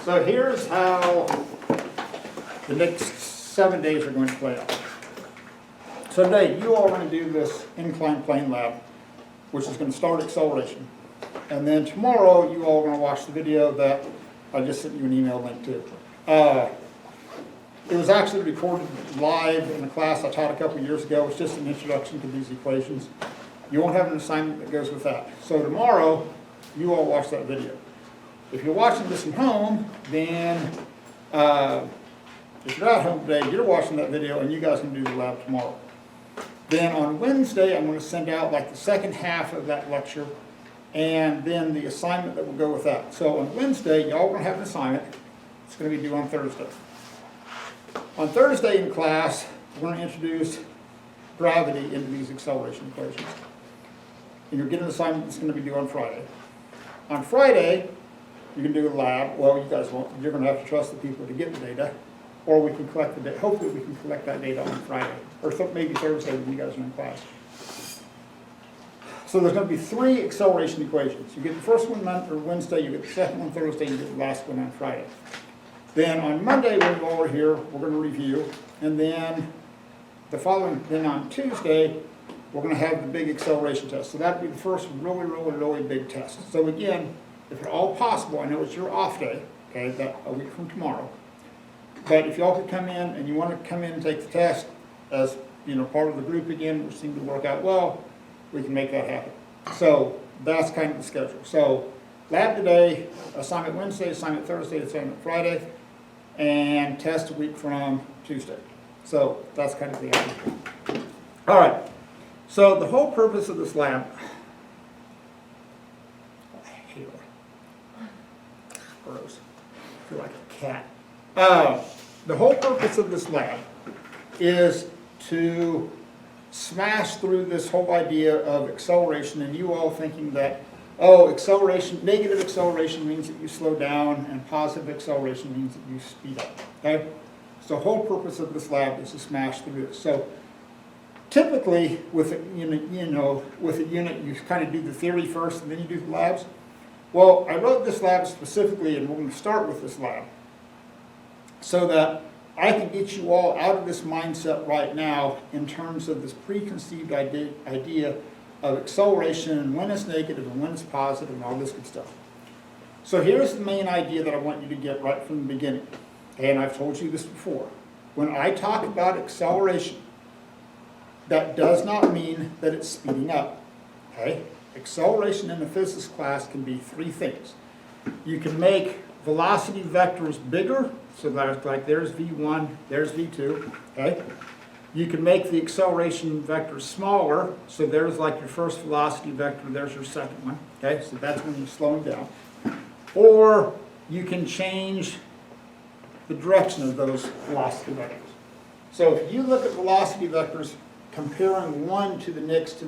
So here's how the next 7 days are going to play out. So today, you all are going to do this incline plane lab, which is going to start acceleration. And then tomorrow, you all are going to watch the video that I just sent you an email link to. It was actually recorded live in a class I taught a couple years ago. It's just an introduction to these equations. You won't have an assignment that goes with that. So tomorrow, you all watch that video. If you're watching this at home, then if you're at home today, you're watching that video and you guys can do the lab tomorrow. Then on Wednesday, I'm going to send out like the second half of that lecture and then the assignment that will go with that. So on Wednesday, y'all are going to have an assignment. It's going to be due on Thursday. On Thursday in class, we're going to introduce gravity into these acceleration equations. And you'll get an assignment that's going to be due on Friday. On Friday, you can do a lab. Well, you guys won't. You're going to have to trust the people to get the data. Or we can collect the data. Hopefully we can collect that data on Friday. Or maybe Thursday when you guys are in class. So there's going to be 3 acceleration equations. You get the first one Wednesday, you get the second one Thursday, you get the last one on Friday. Then on Monday when you all are here, we're going to review. And then then on Tuesday, we're going to have the big acceleration test. So that'll be the first really big test. So again, if at all possible, I know it's your off day, okay, that a week from tomorrow. But if y'all could come in and you want to come in and take the test as part of the group again, which seemed to work out well, we can make that happen. So that's kind of the schedule. So lab today, assignment Wednesday, assignment Thursday, assignment Friday, and test a week from Tuesday. So that's kind of the idea. All right. So the whole purpose of this lab, I hate it. Gross. I feel like a cat. The whole purpose of this lab is to smash through this whole idea of acceleration and you all thinking that, oh, acceleration, negative acceleration means that you slow down and positive acceleration means that you speed up, okay? So the whole purpose of this lab is to smash through this. So typically with a unit, you kind of do the theory first and then you do the labs. Well, I wrote this lab specifically and we're going to start with this lab so that I can get you all out of this mindset right now in terms of this preconceived idea of acceleration and when it's negative and when it's positive and all this good stuff. So here's the main idea that I want you to get right from the beginning. And I've told you this before. When I talk about acceleration, that does not mean that it's speeding up. Okay? Acceleration in the physics class can be 3 things. You can make velocity vectors bigger, so that like there's v1, there's v2, okay? You can make the acceleration vector smaller, so there's like your first velocity vector, there's your second one, okay? So that's when you're slowing down. Or you can change the direction of those velocity vectors. So if you look at velocity vectors comparing one to the next,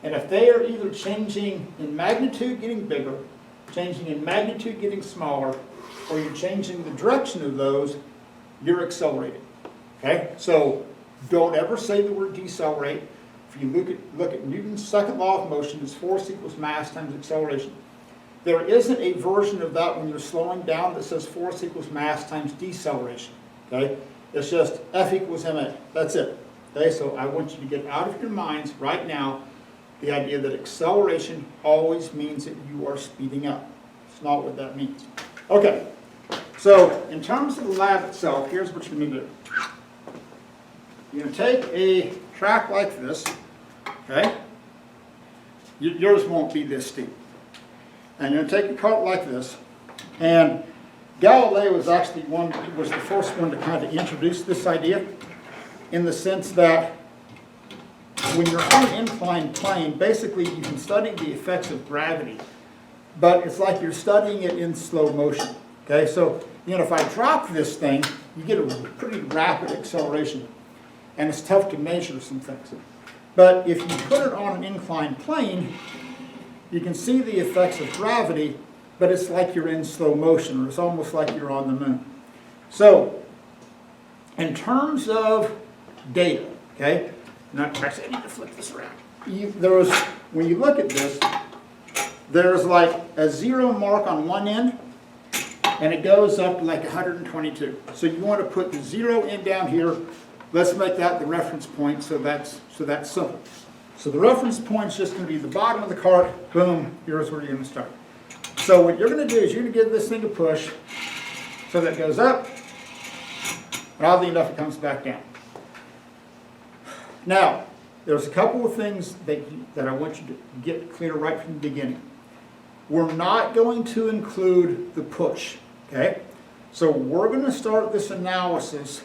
and if they are either changing in magnitude, getting bigger, changing in magnitude, getting smaller, or you're changing the direction of those, you're accelerating. Okay? So don't ever say the word decelerate. If you look at Newton's second law of motion, it's force equals mass times acceleration. There isn't a version of that when you're slowing down that says force equals mass times deceleration. Okay? It's just F equals ma. That's it. Okay? So I want you to get out of your minds right now the idea that acceleration always means that you are speeding up. It's not what that means. Okay, so in terms of the lab itself, here's what you're going to do. You're going to take a track like this, okay? Yours won't be this steep. And you're going to take a cart like this, and Galileo was actually was the first one to kind of introduce this idea in the sense that when you're on an inclined plane, basically you can study the effects of gravity, but it's like you're studying it in slow motion. Okay, so if I drop this thing, you get a pretty rapid acceleration, and it's tough to measure some things. But if you put it on an inclined plane, you can see the effects of gravity, but it's like you're in slow motion, or it's almost like you're on the moon. So, in terms of data, okay. Now, actually, I need to flip this around. When you look at this, there's like a 0 mark on one end and it goes up to like 122. So you want to put the 0 in down here. Let's make that the reference point, so that's simple. So the reference point is just going to be the bottom of the cart. Boom, here's where you're going to start. So what you're going to do is you're going to give this thing a push, so that goes up, and oddly enough it comes back down. Now, there's a couple of things that I want you to get clear right from the beginning. We're not going to include the push, okay? So we're going to start this analysis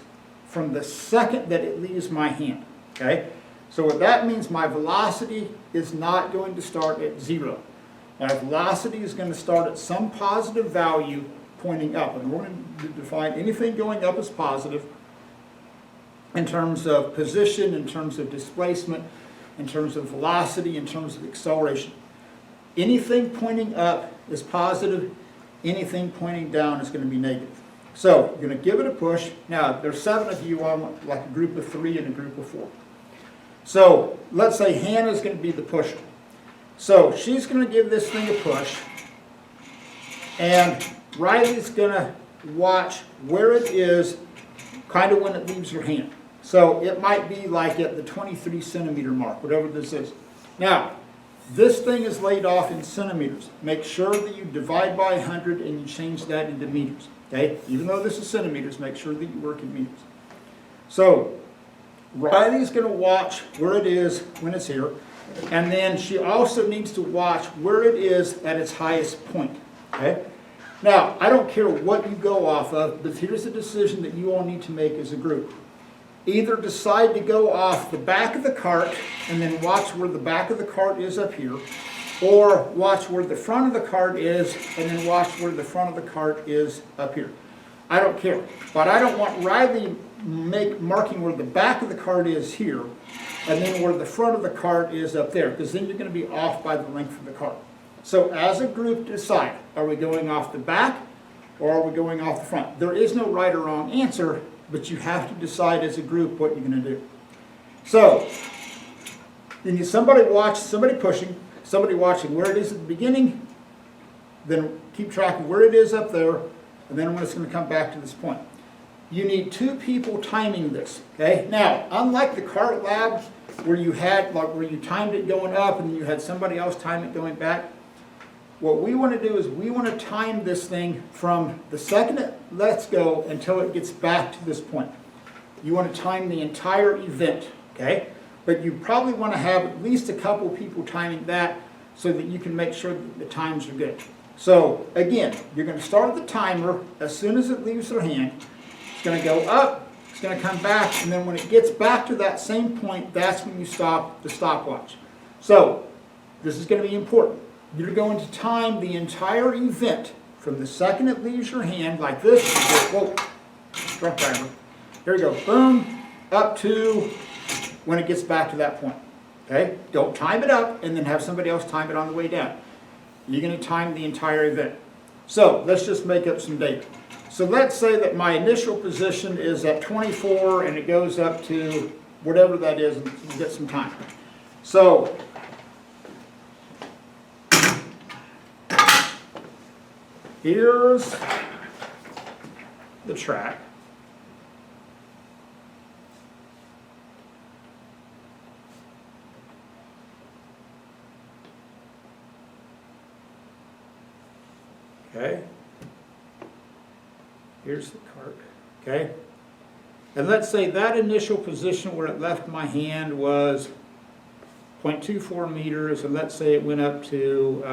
from the second that it leaves my hand, okay? So what that means, my velocity is not going to start at 0. My velocity is going to start at some positive value pointing up. And we're going to define anything going up as positive in terms of position, in terms of displacement, in terms of velocity, in terms of acceleration. Anything pointing up is positive, anything pointing down is going to be negative. So you're going to give it a push. Now, there's 7 of you on like a group of 3 and a group of 4. So let's say Hannah's going to be the pusher. So she's going to give this thing a push, and Riley's going to watch where it is kind of when it leaves her hand. So it might be like at the 23 centimeter mark, whatever this is. Now, this thing is laid off in centimeters. Make sure that you divide by 100 and you change that into meters. Okay? Even though this is centimeters, make sure that you work in meters. So Riley's going to watch where it is when it's here, and then she also needs to watch where it is at its highest point. Okay? Now, I don't care what you go off of, but here's a decision that you all need to make as a group. Either decide to go off the back of the cart and then watch where the back of the cart is up here, or watch where the front of the cart is and then watch where the front of the cart is up here. I don't care. But I don't want Riley marking where the back of the cart is here and then where the front of the cart is up there, because then you're going to be off by the length of the cart. So as a group, decide, are we going off the back or are we going off the front? There is no right or wrong answer, but you have to decide as a group what you're going to do. So you need somebody pushing, somebody watching where it is at the beginning, then keep track of where it is up there, and then when it's going to come back to this point. You need 2 people timing this. Okay? Now, unlike the cart lab where you timed it going up and you had somebody else time it going back, what we want to do is we want to time this thing from the second it lets go until it gets back to this point. You want to time the entire event, okay? But you probably want to have at least a couple people timing that so that you can make sure that the times are good. So again, you're going to start the timer as soon as it leaves their hand. It's going to go up, it's going to come back, and then when it gets back to that same point, that's when you stop the stopwatch. So this is going to be important. You're going to time the entire event from the second it leaves your hand, like this. Whoa, struck timer. Here we go, boom, up to when it gets back to that point. Okay? Don't time it up and then have somebody else time it on the way down. You're going to time the entire event. So let's just make up some data. So let's say that my initial position is at 24 and it goes up to whatever that is and you get some time. So here's the track. Okay. Here's the cart. Okay. And let's say that initial position where it left my hand was 0.24 meters, and let's say it went up to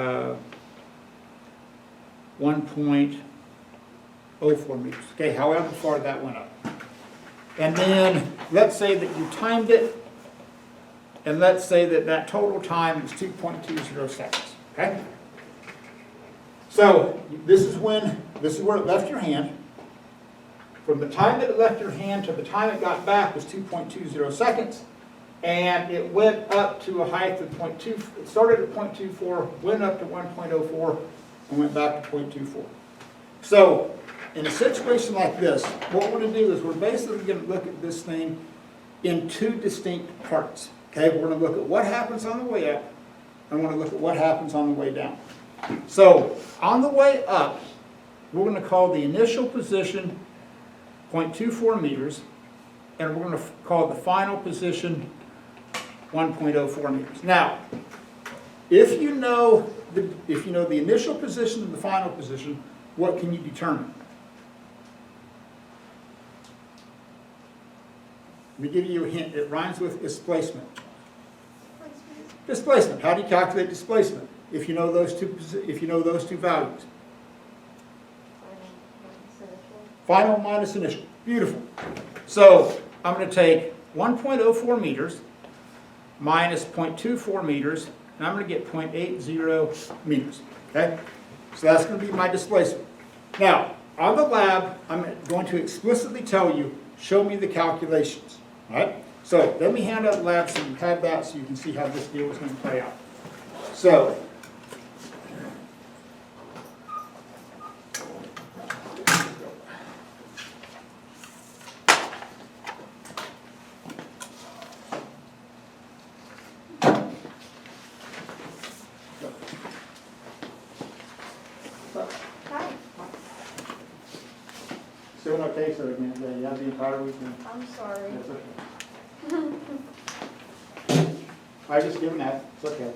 1.04 meters. Okay, however far that went up. And then let's say that you timed it, and let's say that that total time is 2.20 seconds. Okay? So this is where it left your hand. From the time that it left your hand to the time it got back was 2.20 seconds. And it went up to a height of 0.2. It started at 0.24, went up to 1.04, and went back to 0.24. So in a situation like this, what we're going to do is we're basically going to look at this thing in 2 distinct parts. Okay, we're going to look at what happens on the way up, and we're going to look at what happens on the way down. So on the way up, we're going to call the initial position 0.24 meters, and we're going to call the final position 1.04 meters. Now, if you know the initial position and the final position, what can you determine? Let me give you a hint. It rhymes with displacement. Displacement. How do you calculate displacement? If you know those two values. Final minus initial. Beautiful. So I'm going to take 1.04 meters minus 0.24 meters, and I'm going to get 0.80 meters. Okay? So that's going to be my displacement. Now, on the lab, I'm going to explicitly tell you, show me the calculations. All right? So let me hand out the lab so you have that so you can see how this deal is going to play out. So, still no case of it, man. Yeah, you have the entire weekend. I'm sorry. That's okay. I just give them that. It's okay.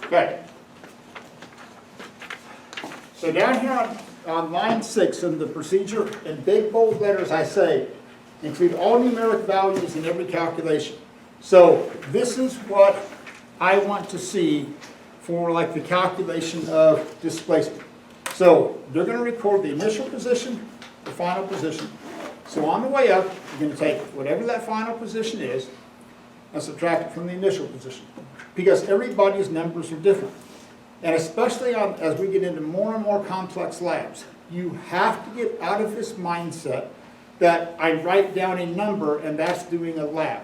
Okay. So down here on line 6 in the procedure, in big bold letters I say, include all numeric values in every calculation. So this is what I want to see for like the calculation of displacement. So they're going to record the initial position, the final position. So on the way up, you're going to take whatever that final position is and subtract it from the initial position. Because everybody's numbers are different. And especially as we get into more and more complex labs, you have to get out of this mindset that I write down a number and that's doing a lab.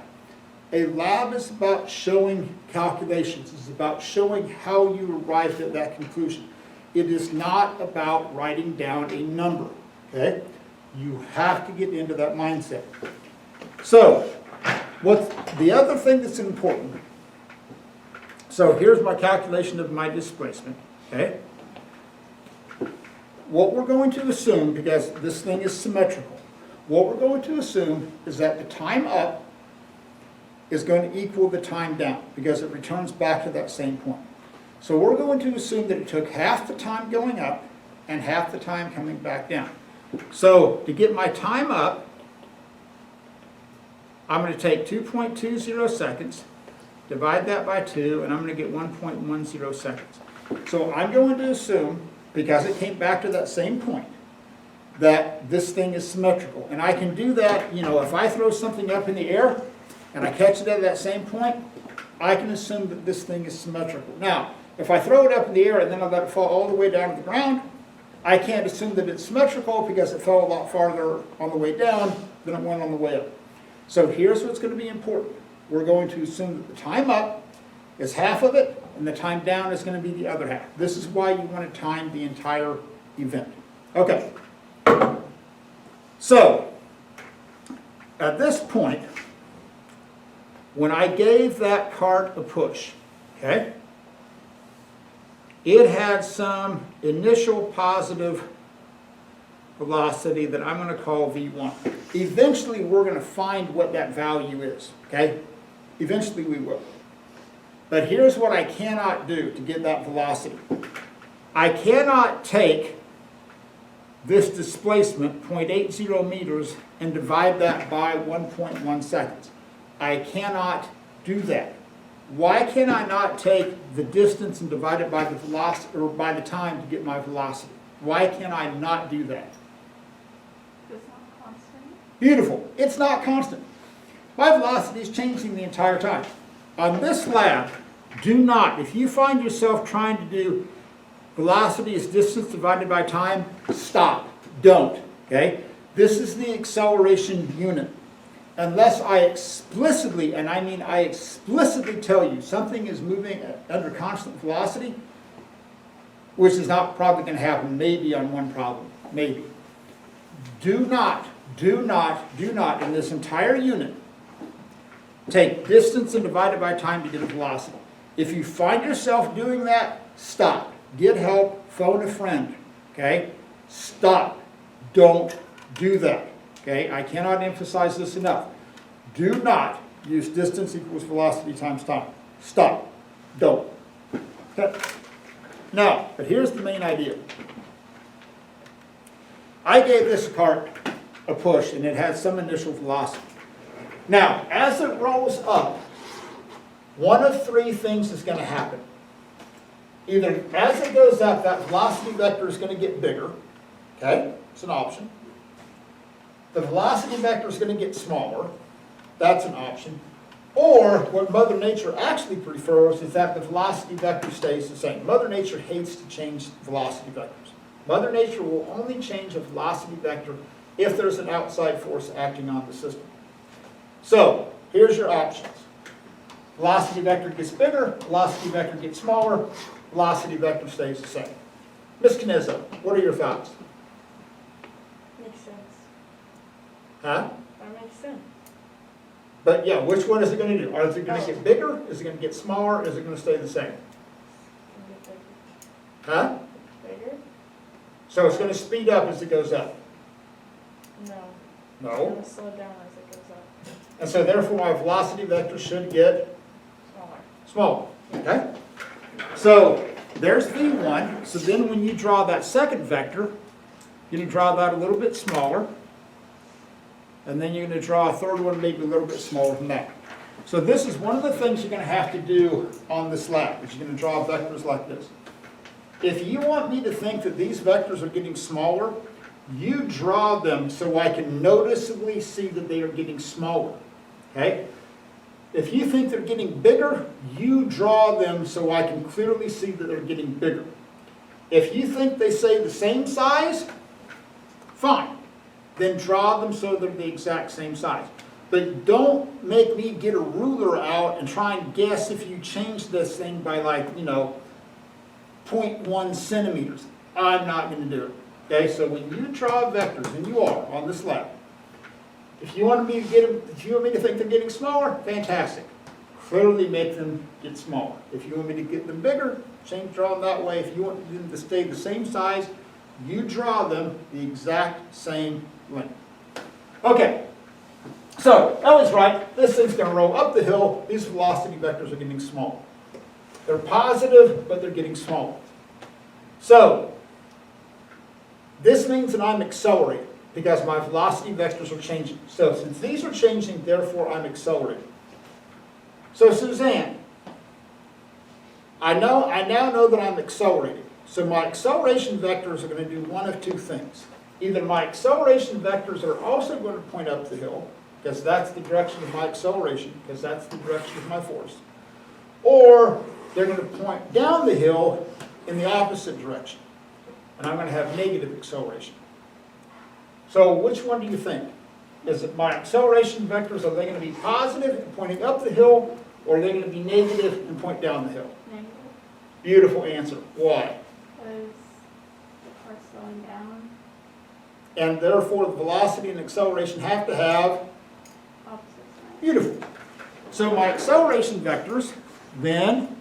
A lab is about showing calculations. It's about showing how you arrived at that conclusion. It is not about writing down a number, okay? You have to get into that mindset. So, the other thing that's important, so here's my calculation of my displacement, okay? What we're going to assume, because this thing is symmetrical, what we're going to assume is that the time up is going to equal the time down, because it returns back to that same point. So we're going to assume that it took half the time going up and half the time coming back down. So to get my time up, I'm going to take 2.20 seconds, divide that by 2, and I'm going to get 1.10 seconds. So I'm going to assume, because it came back to that same point, that this thing is symmetrical. And I can do that, if I throw something up in the air and I catch it at that same point, I can assume that this thing is symmetrical. Now, if I throw it up in the air and then I let it fall all the way down to the ground, I can't assume that it's symmetrical because it fell a lot farther on the way down than it went on the way up. So here's what's going to be important. We're going to assume that the time up is half of it and the time down is going to be the other half. This is why you want to time the entire event. Okay. So, at this point, when I gave that cart a push, okay, it had some initial positive velocity that I'm going to call V1. Eventually, we're going to find what that value is, okay? Eventually, we will. But here's what I cannot do to get that velocity. I cannot take this displacement, 0.80 meters, and divide that by 1.1 seconds. I cannot do that. Why can I not take the distance and divide it by the velocity or by the time to get my velocity? Why can I not do that? It's not constant. Beautiful. It's not constant. My velocity is changing the entire time. On this lab, do not, if you find yourself trying to do velocity is distance divided by time, stop. Don't. Okay? This is the acceleration unit. Unless I explicitly, and I mean I explicitly tell you something is moving under constant velocity, which is not probably going to happen, maybe on one problem, maybe. Do not in this entire unit Take distance and divide it by time to get a velocity. If you find yourself doing that, stop. Get help, phone a friend, okay? Stop. Don't do that, okay? I cannot emphasize this enough. Do not use distance equals velocity times time. Stop. Don't. Okay? Now, but here's the main idea. I gave this cart a push and it had some initial velocity. Now, as it rolls up, one of three things is going to happen. Either as it goes up, that velocity vector is going to get bigger. Okay? It's an option. The velocity vector is going to get smaller. That's an option. Or, what Mother Nature actually prefers is that the velocity vector stays the same. Mother Nature hates to change velocity vectors. Mother Nature will only change a velocity vector if there's an outside force acting on the system. So, here's your options. Velocity vector gets bigger, velocity vector gets smaller, velocity vector stays the same. Ms. Knizzo, what are your thoughts? Makes sense. Huh? That makes sense. But yeah, which one is it going to do? Is it going to get bigger? Is it going to get smaller? Is it going to stay the same? Huh? Bigger? So it's going to speed up as it goes up. No. No. It's going to slow down as it goes up. And so therefore my velocity vector should get Smaller. smaller. Okay? So there's V1. So then when you draw that second vector, you're going to draw that a little bit smaller. And then you're going to draw a third one maybe a little bit smaller than that. So this is one of the things you're going to have to do on this lab, is you're going to draw vectors like this. If you want me to think that these vectors are getting smaller, you draw them so I can noticeably see that they are getting smaller. Okay? If you think they're getting bigger, you draw them so I can clearly see that they're getting bigger. If you think they stay the same size, fine. Then draw them so they're the exact same size. But don't make me get a ruler out and try and guess if you change this thing by 0.1 centimeters. I'm not going to do it. Okay, so when you draw vectors, and you are on this lab, if you want me to think they're getting smaller, fantastic. Clearly make them get smaller. If you want me to get them bigger, draw them that way. If you want them to stay the same size, you draw them the exact same length. Okay, so Ellie's right. This thing's going to roll up the hill. These velocity vectors are getting smaller. They're positive, but they're getting smaller. So this means that I'm accelerating because my velocity vectors are changing. So since these are changing, therefore I'm accelerating. So Suzanne, I now know that I'm accelerating. So my acceleration vectors are going to do one of two things. Either my acceleration vectors are also going to point up the hill, because that's the direction of my acceleration, because that's the direction of my force. Or they're going to point down the hill in the opposite direction. And I'm going to have negative acceleration. So which one do you think? Is it my acceleration vectors, are they going to be positive and pointing up the hill, or are they going to be negative and point down the hill? Negative. Beautiful answer. Why? Because we're slowing down. And therefore the velocity and acceleration have to have Opposite sign. beautiful. So my acceleration vectors then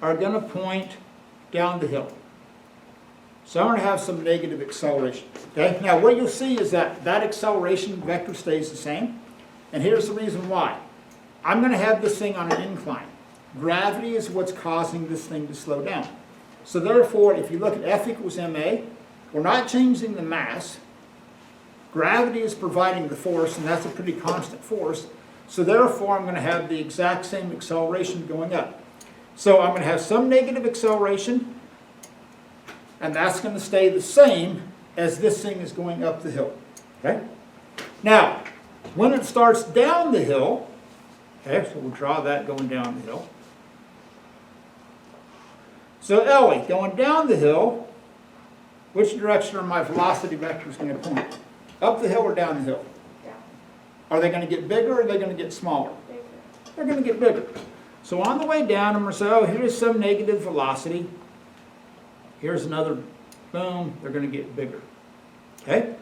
are going to point down the hill. So I'm going to have some negative acceleration. Okay? Now what you'll see is that acceleration vector stays the same. And here's the reason why. I'm going to have this thing on an incline. Gravity is what's causing this thing to slow down. So therefore, if you look at F equals ma, we're not changing the mass. Gravity is providing the force, and that's a pretty constant force. So therefore, I'm going to have the exact same acceleration going up. So I'm going to have some negative acceleration, and that's going to stay the same as this thing is going up the hill. Okay? Now, when it starts down the hill, okay, so we'll draw that going down the hill. So Ellie, going down the hill, which direction are my velocity vectors going to point? Up the hill or down the hill? Down. Are they going to get bigger or are they going to get smaller? Bigger. They're going to get bigger. So on the way down, I'm going to say, oh, here's some negative velocity. Here's another, boom, they're going to get bigger. Okay?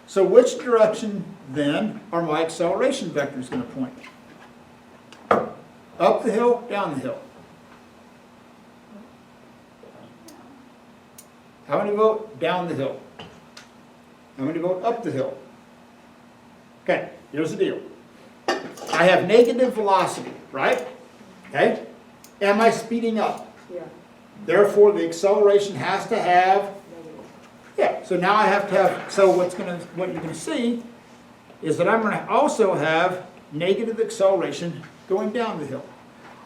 So which direction then are my acceleration vectors going to point? Up the hill, down the hill. How many vote down the hill? How many vote up the hill? Okay, here's the deal. I have negative velocity, right? Okay? Am I speeding up? Yeah. Therefore, the acceleration has to have, yeah, so now I have to have, so what you're gonna see is that I'm gonna also have negative acceleration going down the hill.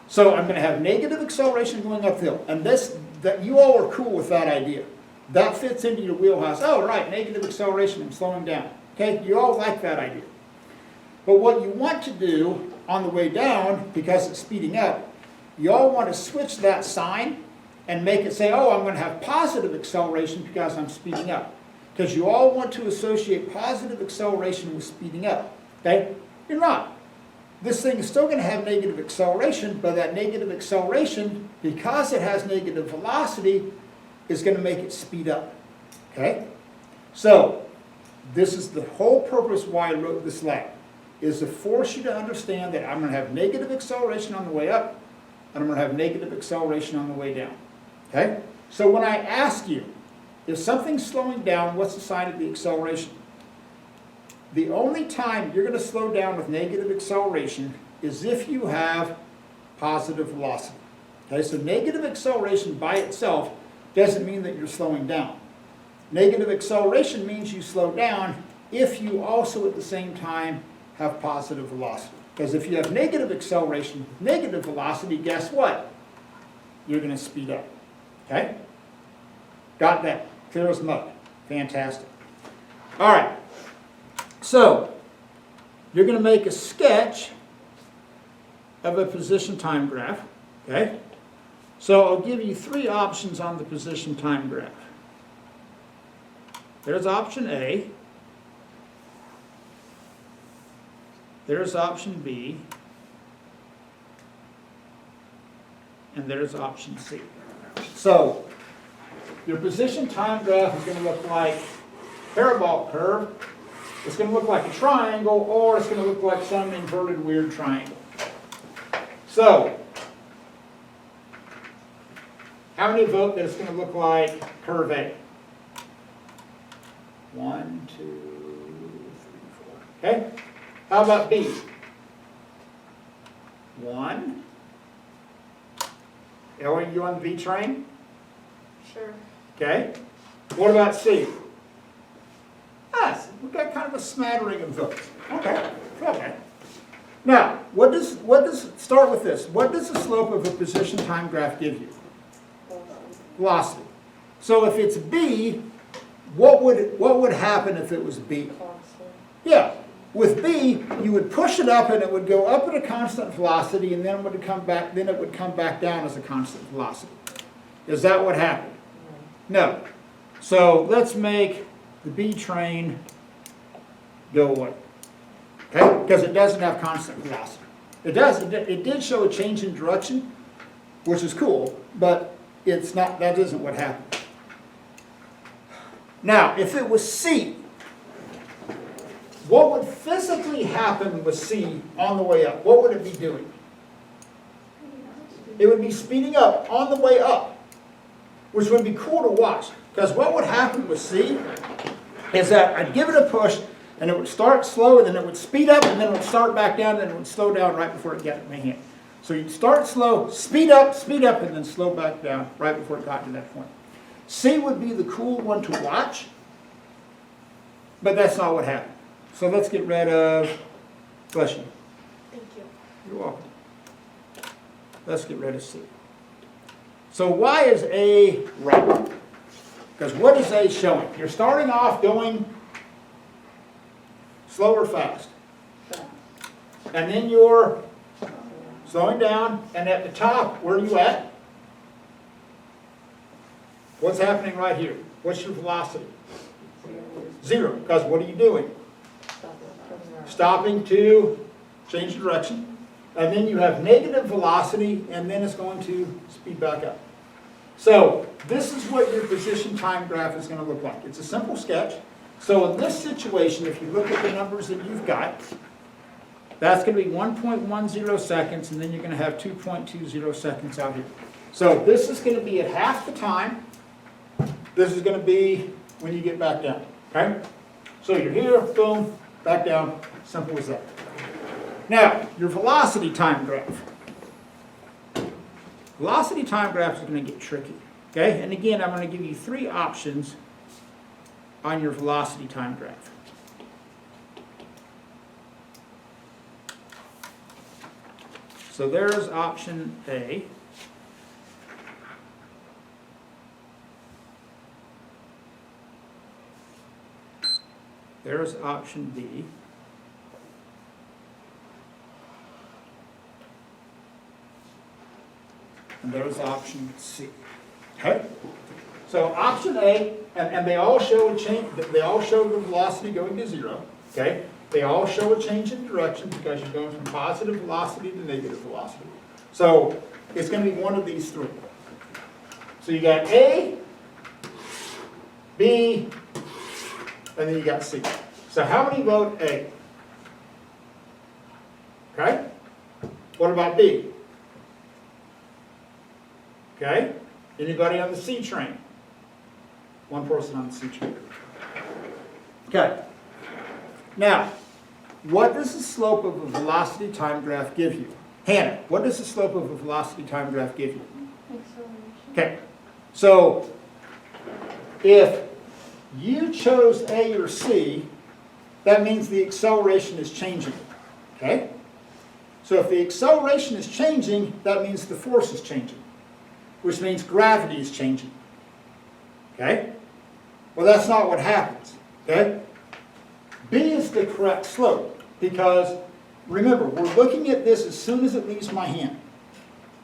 So I'm gonna have negative acceleration going up the hill. And that you all are cool with that idea. That fits into your wheelhouse. Oh, right, negative acceleration, I'm slowing down. Okay, you all like that idea. But what you want to do on the way down, because it's speeding up, you all want to switch that sign and make it say, oh, I'm going to have positive acceleration because I'm speeding up. Because you all want to associate positive acceleration with speeding up. Okay? You're not. This thing is still going to have negative acceleration, but that negative acceleration, because it has negative velocity, is going to make it speed up. Okay? So, this is the whole purpose why I wrote this lab, is to force you to understand that I'm going to have negative acceleration on the way up, and I'm going to have negative acceleration on the way down. Okay? So when I ask you, if something's slowing down, what's the sign of the acceleration? The only time you're going to slow down with negative acceleration is if you have positive velocity. Okay? So negative acceleration by itself doesn't mean that you're slowing down. Negative acceleration means you slow down if you also at the same time have positive velocity. Because if you have negative acceleration, negative velocity, guess what? You're going to speed up. Okay? Got that? Clear as mud. Fantastic. All right. So, you're going to make a sketch of a position time graph. Okay? So, I'll give you 3 options on the position time graph. There's option A. There's option B. And there's option C. So, your position time graph is going to look like a parabolic curve. It's going to look like a triangle, or it's going to look like some inverted weird triangle. So, how many vote that it's going to look like curve A? 1, 2, 3, 4. Okay? How about B? 1. Are you on the B train? Sure. Okay. What about C? Yes, we've got kind of a smattering of votes. Okay. Okay. Now, start with this. What does the slope of a position time graph give you? Velocity. So if it's B, what would happen if it was B? Yeah. With B, you would push it up and it would go up at a constant velocity, and then it would come back down as a constant velocity. Is that what happened? No. So let's make the B train go away. Okay? Because it doesn't have constant velocity. It does. It did show a change in direction, which is cool, but it's not. That isn't what happened. Now, if it was C, what would physically happen with C on the way up? What would it be doing? It would be speeding up on the way up, which would be cool to watch. Because what would happen with C is that I'd give it a push, and it would start slow, and then it would speed up, and then it would start back down, and then it would slow down right before it got in my hand. So you'd start slow, speed up, and then slow back down right before it got to that point. C would be the cool one to watch, but that's not what happened. So let's get rid of, bless you. Thank you. You're welcome. Let's get rid of C. So why is A right? Because what is A showing? You're starting off going slow or fast. And then you're slowing down, and at the top, where are you at? What's happening right here? What's your velocity? 0. Because what are you doing? Stopping to change direction. And then you have negative velocity, and then it's going to speed back up. So this is what your position time graph is going to look like. It's a simple sketch. So in this situation, if you look at the numbers that you've got, That's going to be 1.10 seconds, and then you're going to have 2.20 seconds out here. So this is going to be at half the time. This is going to be when you get back down, okay? So you're here, boom, back down, simple as that. Now, your velocity time graph. Velocity time graph is going to get tricky, okay? And again, I'm going to give you 3 options on your velocity time graph. So there's option A. There's option B. And there's option C. Okay? So option A, and they all show a change, they all show the velocity going to 0. Okay? They all show a change in direction because you're going from positive velocity to negative velocity. So it's going to be one of these 3. So you got A, B, and then you got C. So how many vote A? Okay? What about B? Okay? Anybody on the C train? One person on the C train. Okay. Now, what does the slope of a velocity time graph give you? Hannah, what does the slope of a velocity time graph give you? Acceleration. Okay. So, if you chose A or C, that means the acceleration is changing. Okay? So if the acceleration is changing, that means the force is changing, which means gravity is changing. Okay? Well, that's not what happens. Okay? B is the correct slope because, remember, we're looking at this as soon as it leaves my hand.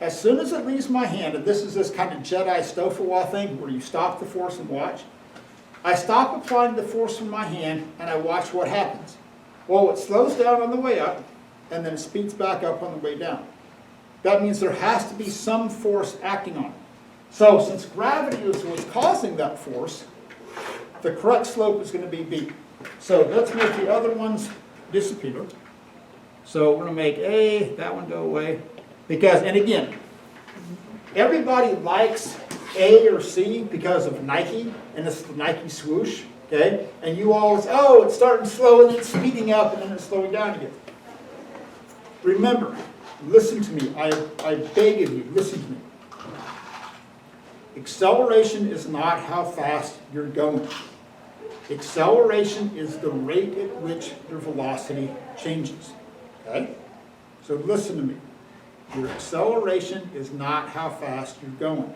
As soon as it leaves my hand, and this is this kind of Jedi Stoffelwall thing where you stop the force and watch. I stop applying the force from my hand and I watch what happens. Well, it slows down on the way up and then it speeds back up on the way down. That means there has to be some force acting on it. So since gravity is what's causing that force, the correct slope is going to be B. So let's make the other ones disappear. So we're going to make A, that one go away. Because, and again, everybody likes A or C because of Nike, and it's the Nike swoosh, okay? And you always, oh, it's starting slow and it's speeding up and then it's slowing down again. Remember, listen to me, I beg of you, listen to me. Acceleration is not how fast you're going. Acceleration is the rate at which your velocity changes, okay? So listen to me. Your acceleration is not how fast you're going.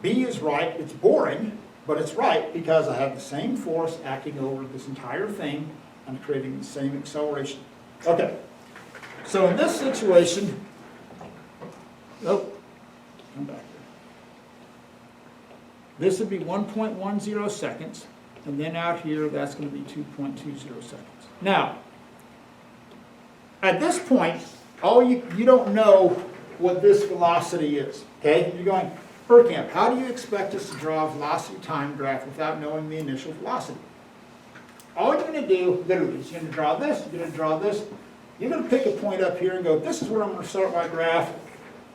B is right, it's boring, but it's right because I have the same force acting over this entire thing. I'm creating the same acceleration. Okay, so in this situation, oh, come back here. This would be 1.10 seconds, and then out here, that's going to be 2.20 seconds. Now, at this point, you don't know what this velocity is, okay? You're going, Bergkamp, how do you expect us to draw a velocity time graph without knowing the initial velocity? All you're going to do, literally, is you're going to draw this, you're going to draw this. You're going to pick a point up here and go, this is where I'm going to start my graph.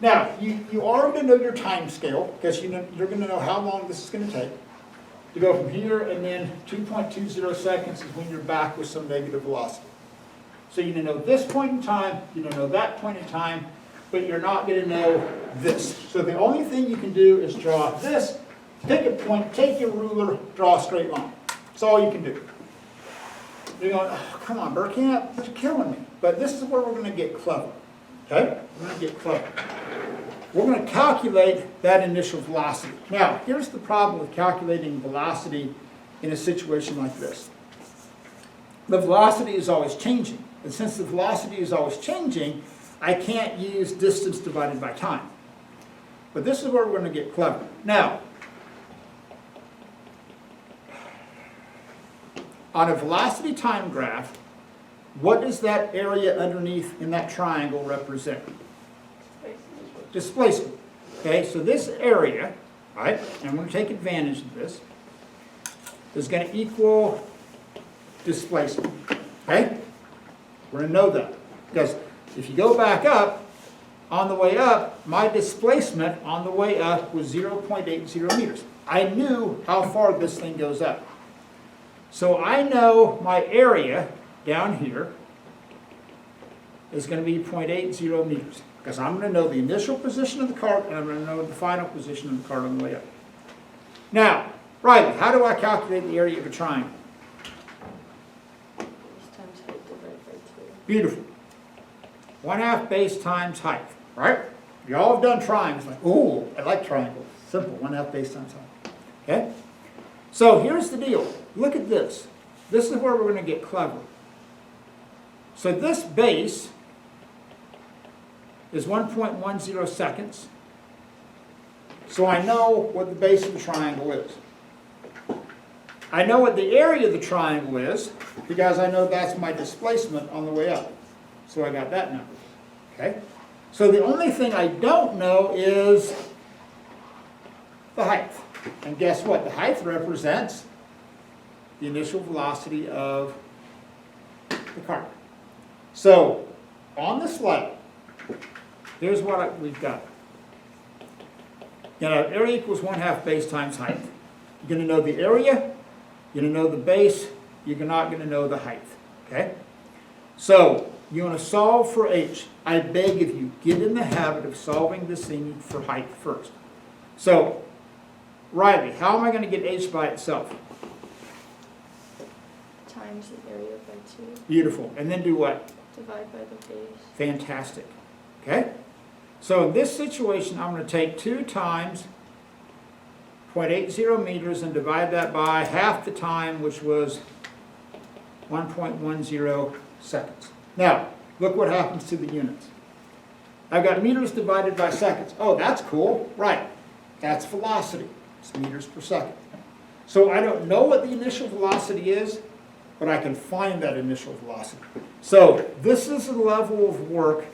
Now, you are going to know your time scale, because you're going to know how long this is going to take. To go from here, and then 2.20 seconds is when you're back with some negative velocity. So you know this point in time, you don't know that point in time, but you're not going to know this. So the only thing you can do is draw this, pick a point, take your ruler, draw a straight line. That's all you can do. You're going, oh, come on, Bergkamp, you're killing me. But this is where we're going to get clever. Okay? We're going to get clever. We're going to calculate that initial velocity. Now, here's the problem with calculating velocity in a situation like this. The velocity is always changing. And since the velocity is always changing, I can't use distance divided by time. But this is where we're going to get clever. Now, on a velocity time graph, what does that area underneath in that triangle represent? Displacement. Okay, so this area, right, and I'm going to take advantage of this, is going to equal displacement. Okay? We're going to know that. Because if you go back up, on the way up, my displacement on the way up was 0.80 meters. I knew how far this thing goes up. So I know my area down here is going to be 0.80 meters. Because I'm going to know the initial position of the cart and I'm going to know the final position of the cart on the way up. Now, Riley, how do I calculate the area of a triangle? Base times height divided by 2. Beautiful. 1/2 base times height, right? You all have done triangles, like, ooh, I like triangles. Simple, 1/2 base times height. Okay? So here's the deal. Look at this. This is where we're going to get clever. So this base is 1.10 seconds. So I know what the base of the triangle is. I know what the area of the triangle is because I know that's my displacement on the way up. So I got that number. Okay? So the only thing I don't know is the height. And guess what? The height represents the initial velocity of the cart. So on the slide, here's what we've got. You know, area equals 1/2 base times height. You're going to know the area, you're going to know the base, you're not going to know the height. Okay? So you want to solve for h. I beg of you, get in the habit of solving this thing for height first. So, Riley, how am I going to get h by itself? Times the area by 2. Beautiful. And then do what? Divide by the base. Fantastic. Okay? So in this situation, I'm going to take 2 times 0.80 meters and divide that by half the time, which was 1.10 seconds. Now, look what happens to the units. I've got meters divided by seconds. Oh, that's cool. Right. That's velocity. It's meters per second. So I don't know what the initial velocity is, but I can find that initial velocity. So this is the level of work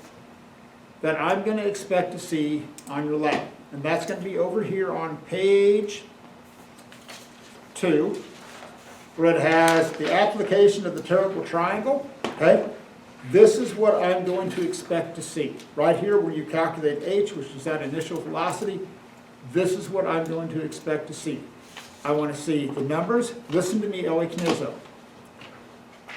that I'm going to expect to see on your lab. And that's going to be over here on page 2, where it has the application of the vertical triangle. Okay? This is what I'm going to expect to see. Right here where you calculate h, which is that initial velocity, this is what I'm going to expect to see. I want to see the numbers. Listen to me, Ellie Knizzo.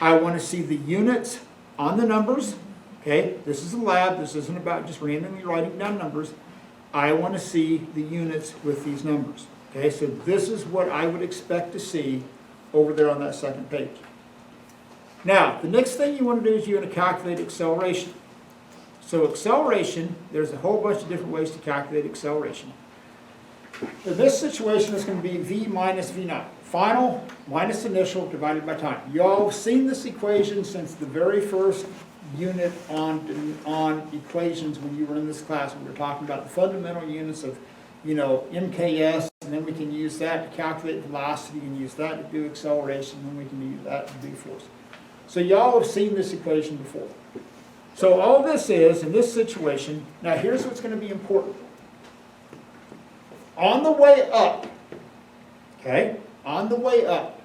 I want to see the units on the numbers. Okay, this is a lab. This isn't about just randomly writing down numbers. I want to see the units with these numbers. Okay, so this is what I would expect to see over there on that second page. Now, the next thing you want to do is you want to calculate acceleration. So acceleration, there's a whole bunch of different ways to calculate acceleration. In this situation, it's going to be v minus v naught. Final minus initial divided by time. You all have seen this equation since the very first unit on equations when you were in this class. We were talking about the fundamental units of, MKS, and then we can use that to calculate velocity and use that to do acceleration, and then we can use that to do force. So y'all have seen this equation before. So all this is, in this situation, now here's what's going to be important. On the way up, okay, on the way up,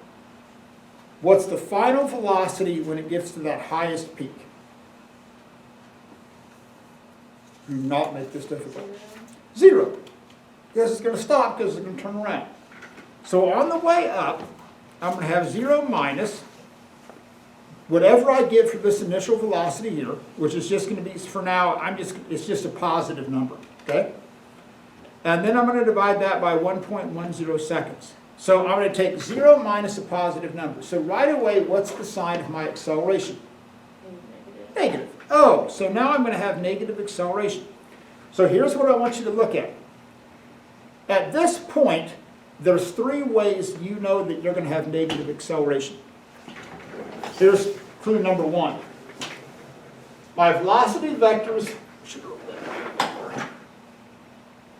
what's the final velocity when it gets to that highest peak? Do not make this difficult. 0. Because it's going to stop because it's going to turn around. So on the way up, I'm going to have 0 minus whatever I get for this initial velocity here, which is just going to be, for now, it's just a positive number, okay? And then I'm going to divide that by 1.10 seconds. So I'm going to take 0 minus a positive number. So right away, what's the sign of my acceleration? Negative. Oh, so now I'm going to have negative acceleration. So here's what I want you to look at. At this point, there's 3 ways you know that you're going to have negative acceleration. Here's clue number 1. My velocity vectors,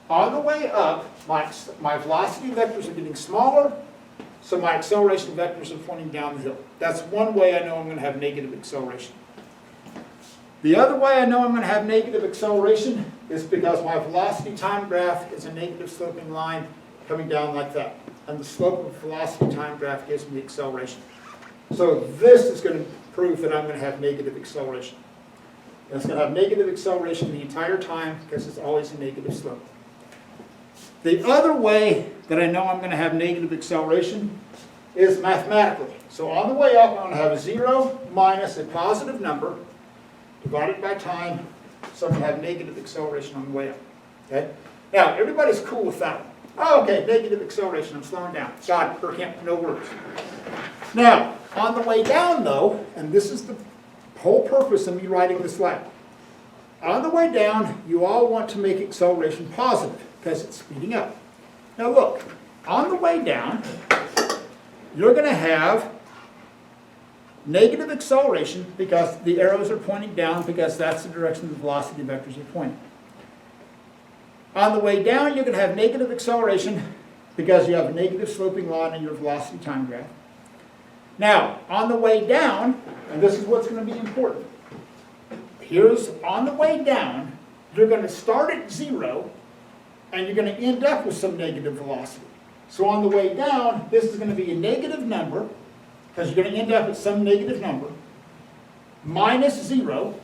on the way up, my velocity vectors are getting smaller, so my acceleration vectors are pointing down the hill. That's one way I know I'm going to have negative acceleration. The other way I know I'm going to have negative acceleration is because my velocity time graph is a negative sloping line coming down like that. And the slope of the velocity time graph gives me acceleration. So this is going to prove that I'm going to have negative acceleration. And it's going to have negative acceleration the entire time because it's always a negative slope. The other way that I know I'm going to have negative acceleration is mathematically. So on the way up, I'm going to have a 0 minus a positive number divided by time, so I'm going to have negative acceleration on the way up. Okay? Now, everybody's cool with that one. Oh, okay, negative acceleration, I'm slowing down. Got it, Bergkamp, no worries. Now, on the way down though, and this is the whole purpose of me writing this lab. On the way down, you all want to make acceleration positive because it's speeding up. Now look, on the way down, you're going to have negative acceleration because the arrows are pointing down because that's the direction the velocity vectors are pointing. On the way down, you're going to have negative acceleration because you have a negative sloping line in your velocity time graph. Now, on the way down, and this is what's going to be important, here's on the way down, you're going to start at 0 and you're going to end up with some negative velocity. So on the way down, this is going to be a negative number, because you're going to end up at some negative number, minus 0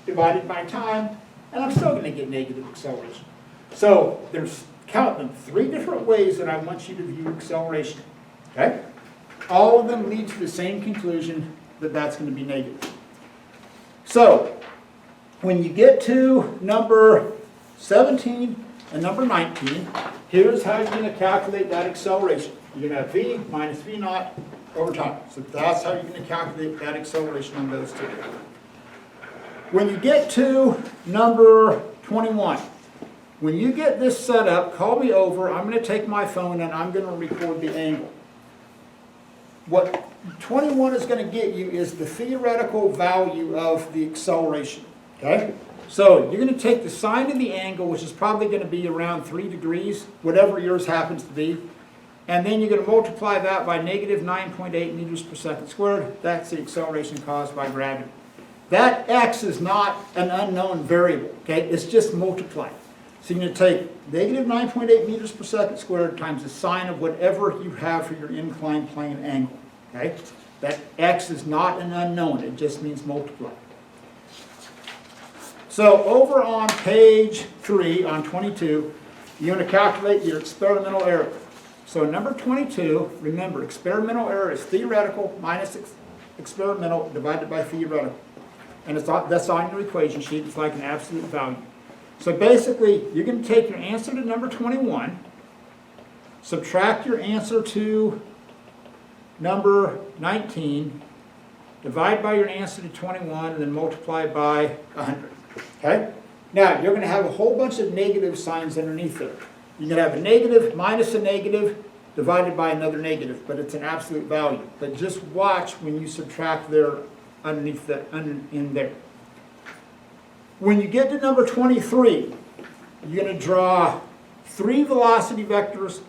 divided by time, and I'm still going to get negative acceleration. So there's, count them, 3 different ways that I want you to view acceleration. Okay? All of them lead to the same conclusion that that's going to be negative. So when you get to number 17 and number 19, here's how you're going to calculate that acceleration. You're going to have v minus v naught over time. So that's how you're going to calculate that acceleration on those two. When you get to number 21, when you get this set up, call me over. I'm going to take my phone and I'm going to record the angle. What 21 is going to get you is the theoretical value of the acceleration. Okay? So you're going to take the sine of the angle, which is probably going to be around 3 degrees, whatever yours happens to be, and then you're going to multiply that by negative 9.8 meters per second squared. That's the acceleration caused by gravity. That x is not an unknown variable. Okay? It's just multiplied. So you're going to take negative 9.8 meters per second squared times the sine of whatever you have for your inclined plane angle. Okay? That x is not an unknown. It just means multiply. So over on page 3, on 22, you're going to calculate your experimental error. So number 22, remember, experimental error is theoretical minus experimental divided by theoretical. And that's on your equation sheet. It's like an absolute value. So basically, you're going to take your answer to number 21, subtract your answer to number 19, divide by your answer to 21, and then multiply by 100. Okay? Now, you're going to have a whole bunch of negative signs underneath there. You're going to have a negative minus a negative divided by another negative, but it's an absolute value. But just watch when you subtract there underneath that, in there. When you get to number 23, you're going to draw 3 velocity vectors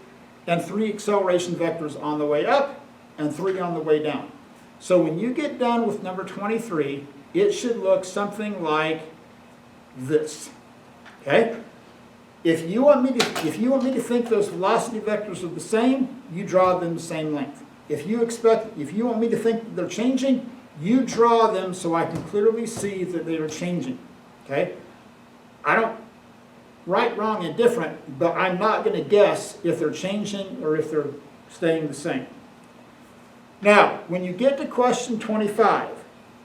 and 3 acceleration vectors on the way up and 3 on the way down. So when you get done with number 23, it should look something like this. Okay? If you want me to think those velocity vectors are the same, you draw them the same length. If you want me to think that they're changing, you draw them so I can clearly see that they are changing. Okay? I don't right, wrong, and different, but I'm not going to guess if they're changing or if they're staying the same. Now, when you get to question 25,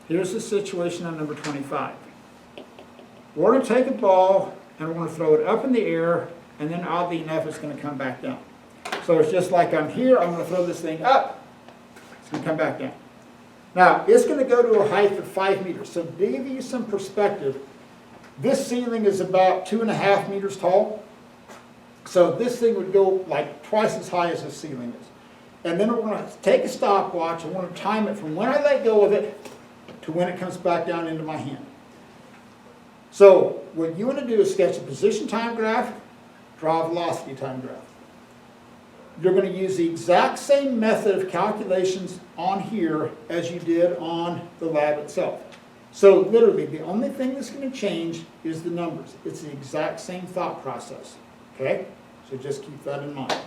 here's the situation on number 25. We're going to take a ball and we're going to throw it up in the air, and then oddly enough, it's going to come back down. So it's just like I'm here, I'm going to throw this thing up, it's going to come back down. Now, it's going to go to a height of 5 meters. So to give you some perspective, this ceiling is about 2.5 meters tall. So this thing would go like twice as high as this ceiling is. And then we're going to take a stopwatch and we're going to time it from when I let go of it to when it comes back down into my hand. So what you want to do is sketch a position time graph, draw a velocity time graph. You're going to use the exact same method of calculations on here as you did on the lab itself. So literally, the only thing that's going to change is the numbers. It's the exact same thought process. Okay? So just keep that in mind.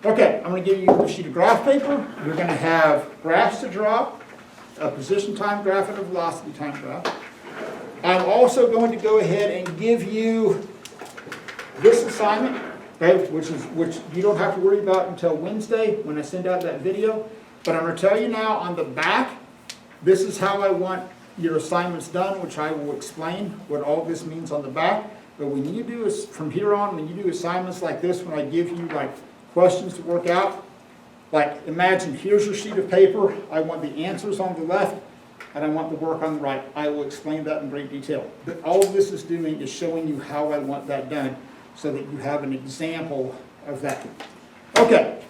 Okay, I'm going to give you a sheet of graph paper. You're going to have graphs to draw. a position time graph and a velocity time graph. I'm also going to go ahead and give you this assignment, okay, which you don't have to worry about until Wednesday when I send out that video. But I'm going to tell you now on the back, this is how I want your assignments done, which I will explain what all this means on the back. But when you do, from here on, when you do assignments like this, when I give you like questions to work out, like imagine here's your sheet of paper, I want the answers on the left, and I want the work on the right. I will explain that in great detail. But all this is doing is showing you how I want that done so that you have an example of that. Okay,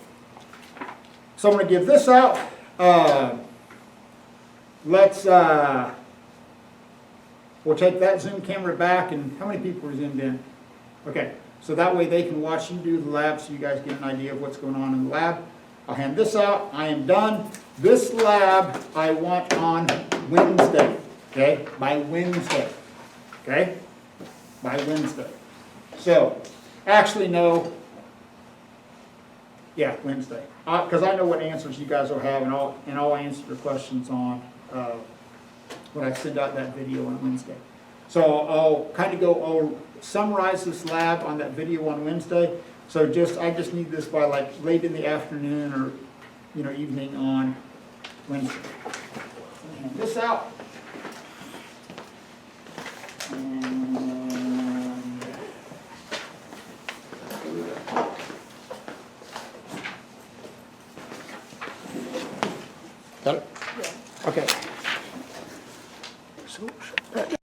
so I'm going to give this out. We'll take that Zoom camera back, and how many people are zoomed in? Okay, so that way they can watch you do the lab so you guys get an idea of what's going on in the lab. I'll hand this out. I am done. This lab I want on Wednesday, okay? By Wednesday, okay? By Wednesday. So, actually no, yeah, Wednesday. Because I know what answers you guys will have, and I'll answer your questions on when I send out that video on Wednesday. So I'll I'll summarize this lab on that video on Wednesday. So I just need this by like late in the afternoon or, evening on Wednesday. Hand this out.